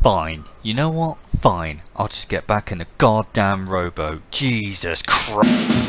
Fine. You know what? Fine. I'll just get back in the goddamn rowboat. Jesus Christ.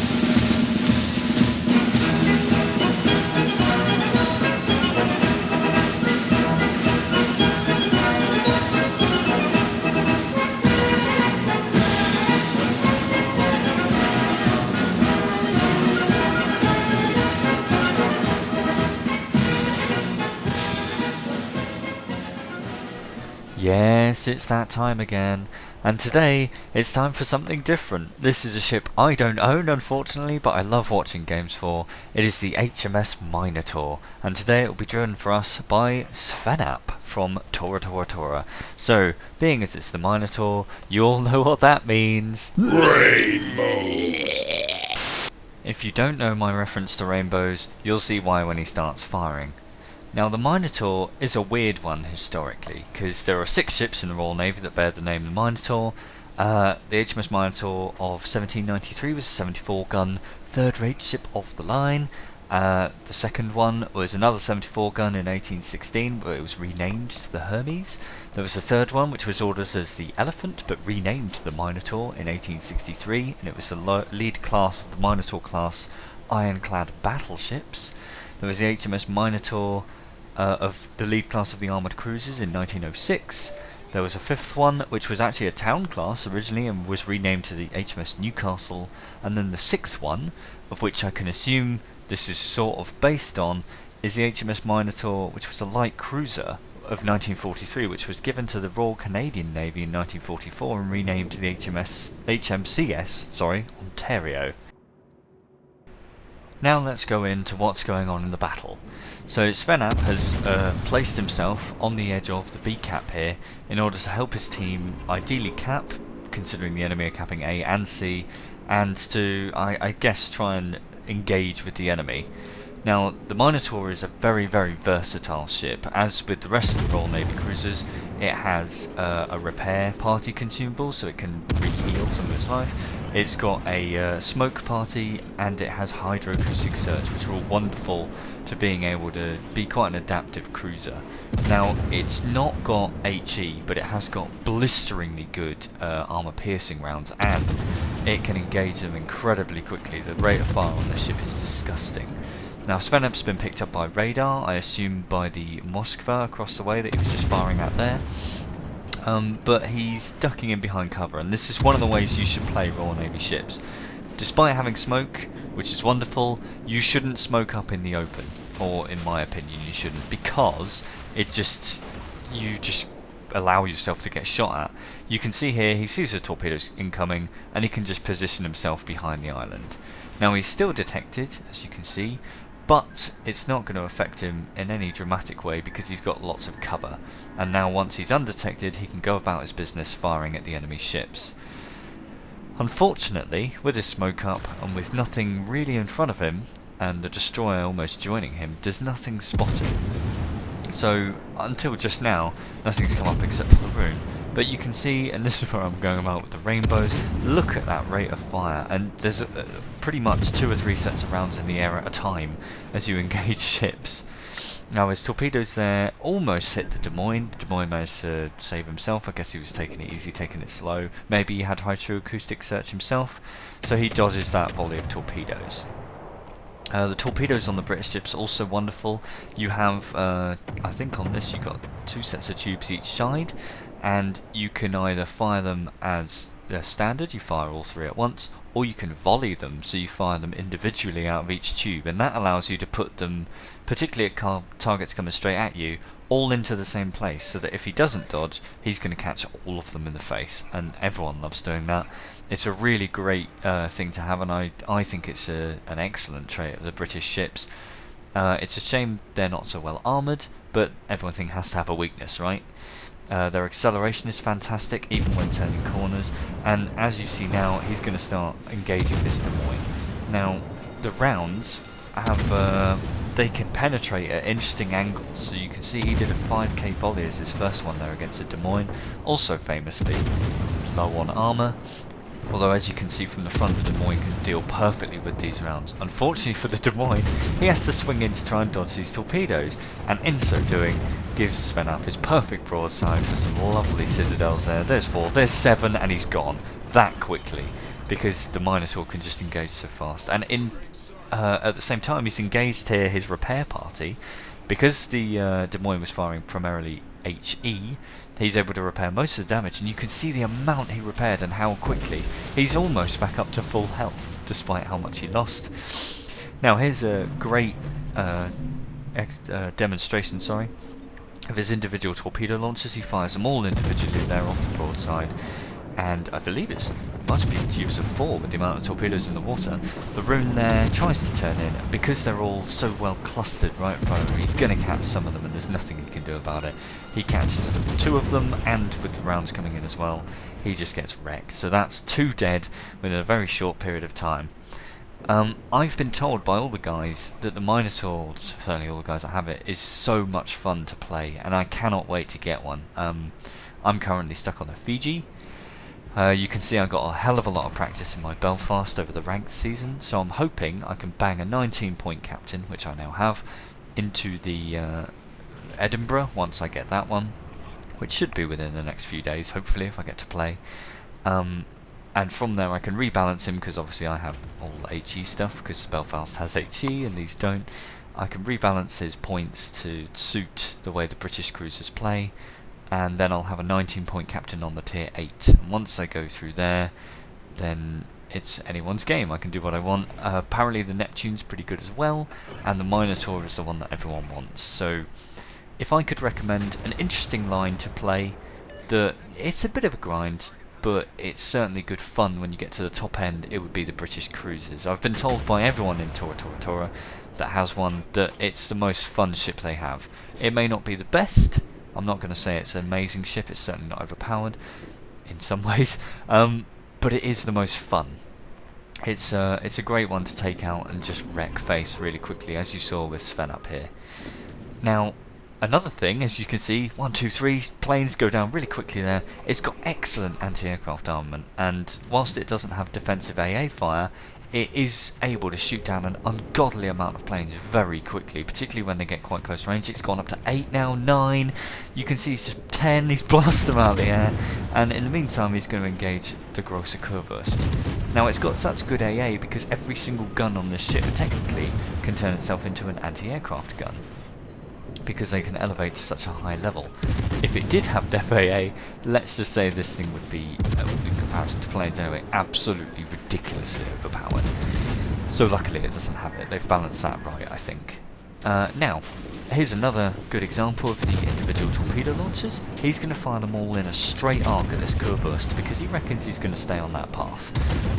Yes, it's that time again, and today it's time for something different. This is a ship I don't own, unfortunately, but I love watching games for. It is the HMS Minotaur, and today it will be driven for us by Svenap from Tora Tora Tora. So, being as it's the Minotaur, you all know what that means. Rainbows! If you don't know my reference to rainbows, you'll see why when he starts firing. Now the Minotaur is a weird one historically, because there are 6 ships in the Royal Navy that bear the name the Minotaur. The HMS Minotaur of 1793 was a 74 gun third-rate ship of the line. The second one was another 74 gun in 1816, but it was renamed to the Hermes. There was a third one which was ordered as the Elephant, but renamed to the Minotaur in 1863, and it was the lead class of the Minotaur class ironclad battleships. There was the HMS Minotaur of the lead class of the armoured cruisers in 1906. There was a 5th one which was actually a town class originally and was renamed to the HMS Newcastle, and then the 6th one, of which I can assume this is sort of based on, is the HMS Minotaur, which was a light cruiser of 1943, which was given to the Royal Canadian Navy in 1944 and renamed to the HMCS Ontario. Now let's go into what's going on in the battle. So Svenap has placed himself on the edge of the B cap here in order to help his team ideally cap, considering the enemy are capping A and C, and to, I guess, try and engage with the enemy. Now, the Minotaur is a very, very versatile ship. As with the rest of the Royal Navy cruisers, it has a repair party consumable, so it can re-heal some of its life. It's got a smoke party, and it has hydroacoustic search, which are all wonderful to being able to be quite an adaptive cruiser. Now, it's not got HE, but it has got blisteringly good armour-piercing rounds, and it can engage them incredibly quickly. The rate of fire on this ship is disgusting. Now Svenap's been picked up by radar, I assume by the Moskva across the way that he was just firing at there. But he's ducking in behind cover, and this is one of the ways you should play Royal Navy ships. Despite having smoke, which is wonderful, you shouldn't smoke up in the open, or in my opinion you shouldn't, because you just allow yourself to get shot at. You can see here he sees the torpedoes incoming and he can just position himself behind the island. Now he's still detected, as you can see, but it's not going to affect him in any dramatic way because he's got lots of cover, and now once he's undetected he can go about his business firing at the enemy ships. Unfortunately, with his smoke up and with nothing really in front of him, and the destroyer almost joining him, there's nothing spotted. So until just now, nothing's come up except for the rune. But you can see, and this is where I'm going about with the rainbows, look at that rate of fire, and there's pretty much 2 or 3 sets of rounds in the air at a time as you engage ships. Now his torpedoes there almost hit the Des Moines. Des Moines managed to save himself. I guess he was taking it easy, taking it slow. Maybe he had hydroacoustic search himself, so he dodges that volley of torpedoes. The torpedoes on the British ships are also wonderful. You have, I think on this you've got 2 sets of tubes each side, and you can either fire them as they're standard, you fire all 3 at once, or you can volley them, so you fire them individually out of each tube, and that allows you to put them, particularly at targets coming straight at you, all into the same place, so that if he doesn't dodge, he's going to catch all of them in the face, and everyone loves doing that. It's a really great thing to have, and I think it's an excellent trait of the British ships. It's a shame they're not so well armoured, but everything has to have a weakness, right? Their acceleration is fantastic, even when turning corners, and as you see now, he's going to start engaging this Des Moines. Now, the rounds have, they can penetrate at interesting angles, so you can see he did a 5k volley as his first one there against the Des Moines, also famously low on armour. Although, as you can see from the front, the Des Moines can deal perfectly with these rounds. Unfortunately for the Des Moines, he has to swing in to try and dodge these torpedoes, and in so doing, gives Svenap his perfect broadside for some lovely citadels there. There's 4, there's 7, and he's gone that quickly, because the Minotaur can just engage so fast. And at the same time, he's engaged here his repair party, because the Des Moines was firing primarily HE. He's able to repair most of the damage, and you can see the amount he repaired and how quickly. He's almost back up to full health, despite how much he lost. Now here's a great demonstration, of his individual torpedo launchers. He fires them all individually there off the broadside, and I believe it must be tubes of 4 with the amount of torpedoes in the water. The rune there tries to turn in, and because they're all so well clustered right in front of him, he's going to catch some of them, and there's nothing he can do about it. He catches 2 of them, and with the rounds coming in as well, he just gets wrecked. So that's 2 dead within a very short period of time. I've been told by all the guys that the Minotaur, certainly all the guys that have it, is so much fun to play, and I cannot wait to get one. I'm currently stuck on the Fiji. You can see I got a hell of a lot of practice in my Belfast over the ranked season, so I'm hoping I can bang a 19-point captain, which I now have, into the Edinburgh once I get that one, which should be within the next few days, hopefully, if I get to play. And from there I can rebalance him, because obviously I have all HE stuff, because Belfast has HE and these don't. I can rebalance his points to suit the way the British cruisers play, and then I'll have a 19-point captain on the tier 8. And once I go through there, then it's anyone's game. I can do what I want. Apparently the Neptune's pretty good as well, and the Minotaur is the one that everyone wants. So if I could recommend an interesting line to play, it's a bit of a grind, but it's certainly good fun when you get to the top end, it would be the British cruisers. I've been told by everyone in Tora Tora Tora that has one that it's the most fun ship they have. It may not be the best. I'm not going to say it's an amazing ship, it's certainly not overpowered in some ways, but it is the most fun. It's a great one to take out and just wreck face really quickly, as you saw with Svenap here. Now, another thing, as you can see, 1, 2, 3 planes go down really quickly there. It's got excellent anti-aircraft armament, and whilst it doesn't have defensive AA fire, it is able to shoot down an ungodly amount of planes very quickly, particularly when they get quite close range. It's gone up to 8 now, 9. You can see it's just 10. He's blasted them out of the air, and in the meantime he's going to engage the Grosser Kurwurst. Now it's got such good AA because every single gun on this ship technically can turn itself into an anti-aircraft gun, because they can elevate to such a high level. If it did have def AA, let's just say this thing would be, in comparison to planes anyway, absolutely ridiculously overpowered. So luckily it doesn't have it. They've balanced that right, I think. Now, here's another good example of the individual torpedo launchers. He's going to fire them all in a straight arc at this Kurwurst, because he reckons he's going to stay on that path.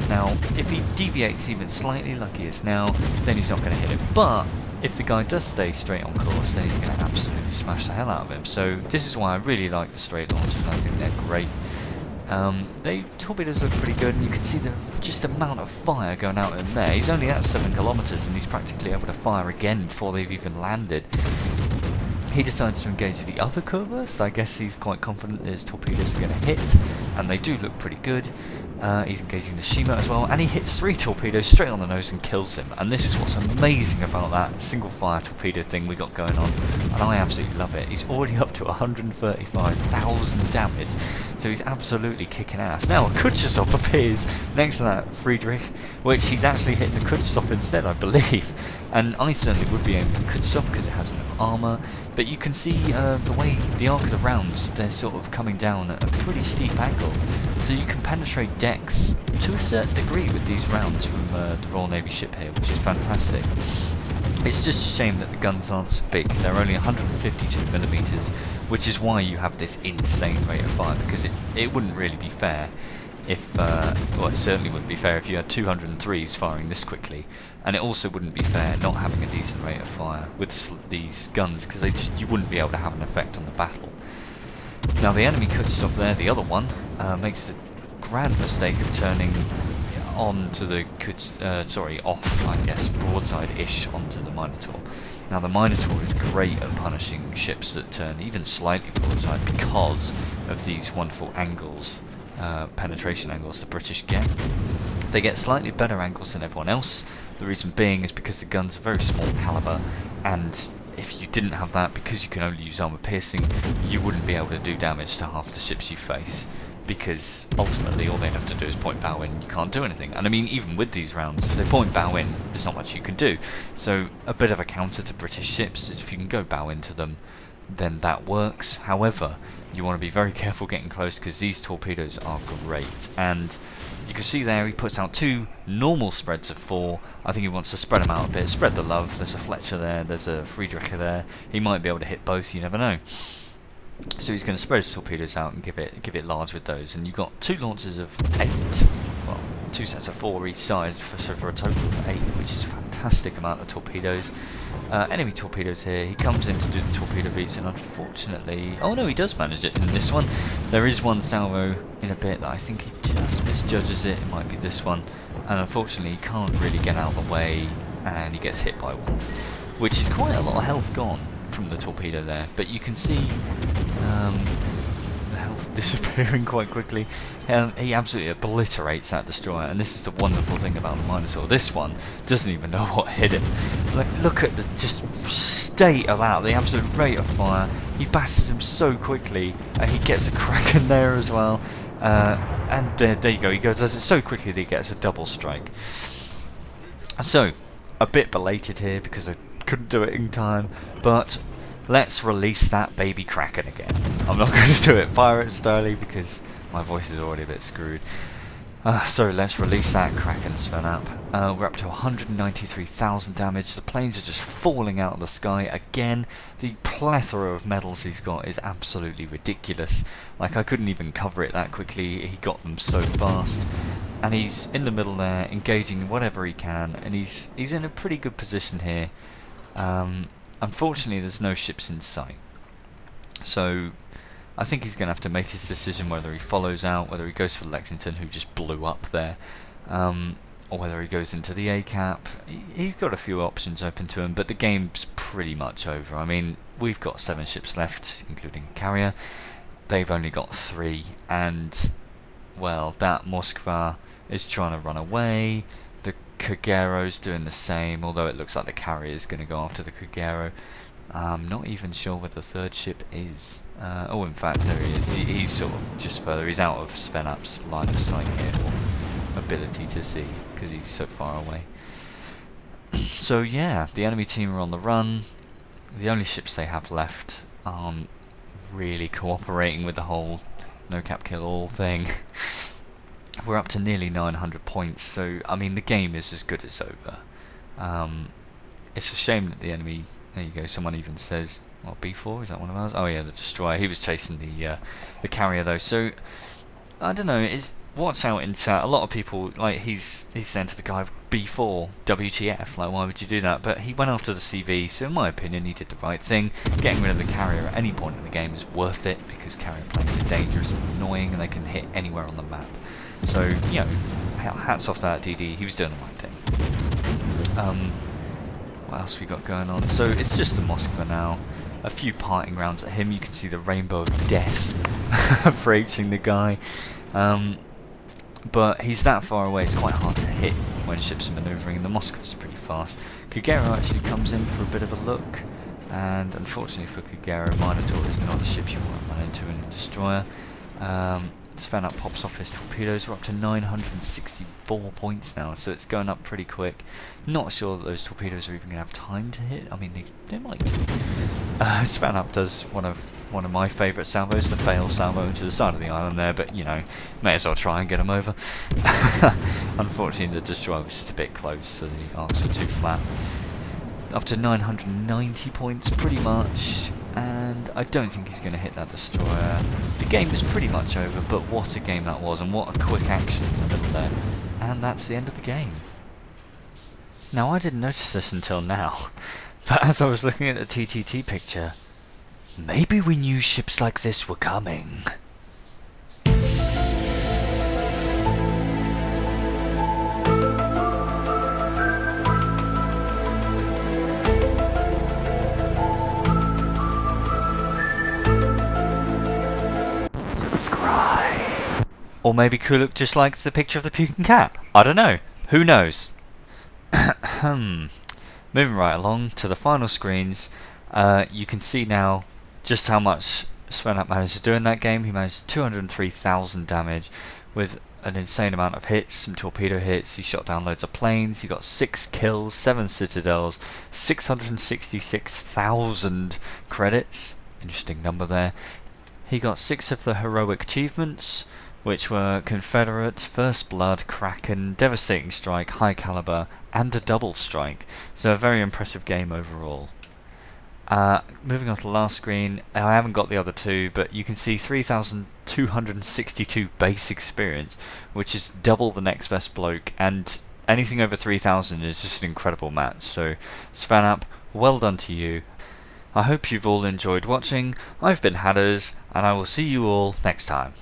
Now, if he deviates even slightly like he is now, then he's not going to hit it. But if the guy does stay straight on course, then he's going to absolutely smash the hell out of him. So this is why I really like the straight launchers, and I think they're great. Torpedoes look pretty good, and you can see the just amount of fire going out in there. He's only at 7 kilometers, and he's practically able to fire again before they've even landed. He decides to engage the other Kurwurst. I guess he's quite confident that his torpedoes are going to hit, and they do look pretty good. He's engaging the Shima as well, and he hits 3 torpedoes straight on the nose and kills him. And this is what's amazing about that single fire torpedo thing we got going on, and I absolutely love it. He's already up to 135,000 damage, so he's absolutely kicking ass. Now a Kutchersoff appears next to that Friedrich, which he's actually hitting the Kutchersoff instead, I believe. And I certainly would be aiming at Kutchersoff because it has no armour, but you can see the way the arc of the rounds, they're sort of coming down at a pretty steep angle, so you can penetrate decks to a certain degree with these rounds from the Royal Navy ship here, which is fantastic. It's just a shame that the guns aren't so big. They're only 152mm, which is why you have this insane rate of fire, because it wouldn't really be fair if, well, it certainly wouldn't be fair if you had 203s firing this quickly, and it also wouldn't be fair not having a decent rate of fire with these guns, because you wouldn't be able to have an effect on the battle. Now the enemy cuts off there, the other one, makes the grand mistake of turning on to the off, I guess, broadside-ish onto the Minotaur. Now the Minotaur is great at punishing ships that turn even slightly broadside because of these wonderful angles penetration angles the British get. They get slightly better angles than everyone else. The reason being is because the guns are very small caliber, and if you didn't have that, because you can only use armor piercing, you wouldn't be able to do damage to half the ships you face, because ultimately all they'd have to do is point bow in, you can't do anything. And I mean, even with these rounds, if they point bow in, there's not much you can do. So a bit of a counter to British ships is if you can go bow into them, then that works. However, you want to be very careful getting close, because these torpedoes are great. And you can see there he puts out 2 normal spreads of 4. I think he wants to spread them out a bit, spread the love. There's a Fletcher there, there's a Friedricher there. He might be able to hit both, you never know. So he's going to spread his torpedoes out and give it large with those. And you've got 2 launches of 8, well, 2 sets of 4 each side for a total of 8, which is a fantastic amount of torpedoes. Enemy torpedoes here. He comes in to do the torpedo beats, and unfortunately, oh no, he does manage it in this one. There is one salvo in a bit that I think he just misjudges it. It might be this one, and unfortunately he can't really get out of the way, and he gets hit by one, which is quite a lot of health gone from the torpedo there. But you can see the health disappearing quite quickly. He absolutely obliterates that destroyer, and this is the wonderful thing about the Minotaur. This one doesn't even know what hit him. Like, look at the just state of that, the absolute rate of fire. He batters him so quickly, he gets a Kraken there as well, and there you go, he does it so quickly that he gets a double strike. So, a bit belated here because I couldn't do it in time, but let's release that baby Kraken again. I'm not going to do it pirate style because my voice is already a bit screwed. So let's release that Kraken, Svenap. We're up to 193,000 damage. The planes are just falling out of the sky again. The plethora of medals he's got is absolutely ridiculous. Like, I couldn't even cover it that quickly. He got them so fast. And he's in the middle there, engaging whatever he can, and he's in a pretty good position here. Unfortunately, there's no ships in sight, so I think he's going to have to make his decision whether he follows out, whether he goes for Lexington, who just blew up there, or whether he goes into the A-cap. He's got a few options open to him, but the game's pretty much over. I mean, we've got 7 ships left, including a carrier. They've only got 3, and, well, that Moskva is trying to run away. The Kagero's doing the same, although it looks like the carrier is going to go after the Kagero. I'm not even sure where the 3rd ship is. Oh, in fact, there he is. He's sort of just further. He's out of Svenap's line of sight here, or ability to see, because he's so far away. So yeah, the enemy team are on the run. The only ships they have left aren't really cooperating with the whole no cap kill all thing. We're up to nearly 900 points, so I mean the game is as good as over. It's a shame that the enemy, there you go, someone even says, what, B4, is that one of ours? Oh yeah, the destroyer. He was chasing the carrier though, so I don't know, what's out in chat, a lot of people, like, he's saying to the guy, B4, WTF, like, why would you do that? But he went after the CV, so in my opinion he did the right thing. Getting rid of the carrier at any point in the game is worth it, because carrier planes are dangerous and annoying, and they can hit anywhere on the map. So, you know, hats off to that DD, he was doing the right thing. What else we got going on? So it's just a Moskva now. A few parting rounds at him. You can see the rainbow of death for H'ing the guy. But he's that far away, it's quite hard to hit when ships are manoeuvring, and the Moskva's pretty fast. Kagero actually comes in for a bit of a look, and unfortunately for Kagero, Minotaur is not a ship you want to run into in a destroyer. Svenap pops off his torpedoes. We're up to 964 points now, so it's going up pretty quick. Not sure that those torpedoes are even going to have time to hit. I mean, they might do. Svenap does one of my favourite salvos, the fail salvo into the side of the island there, but you know, may as well try and get him over. Unfortunately, the destroyer was just a bit close, so the arcs were too flat. Up to 990 points, pretty much. And I don't think he's going to hit that destroyer. The game is pretty much over, but what a game that was, and what a quick action in the middle there. And that's the end of the game. Now, I didn't notice this until now, but as I was looking at the TTT picture, maybe we knew ships like this were coming. Or maybe could look just like the picture of the puking cat. I don't know. Who knows? Moving right along to the final screens, you can see now just how much Svenap managed to do in that game. He managed 203,000 damage with an insane amount of hits, some torpedo hits. He shot down loads of planes. He got 6 kills, 7 citadels, 666,000 credits. Interesting number there. He got 6 of the heroic achievements, which were Confederate, First Blood, Kraken, Devastating Strike, High Caliber, and a Double Strike. So a very impressive game overall. Moving on to the last screen, I haven't got the other two, but you can see 3,262 base experience, which is double the next best bloke, and anything over 3,000 is just an incredible match. So Svenap, well done to you. I hope you've all enjoyed watching. I've been Hadders, and I will see you all next time.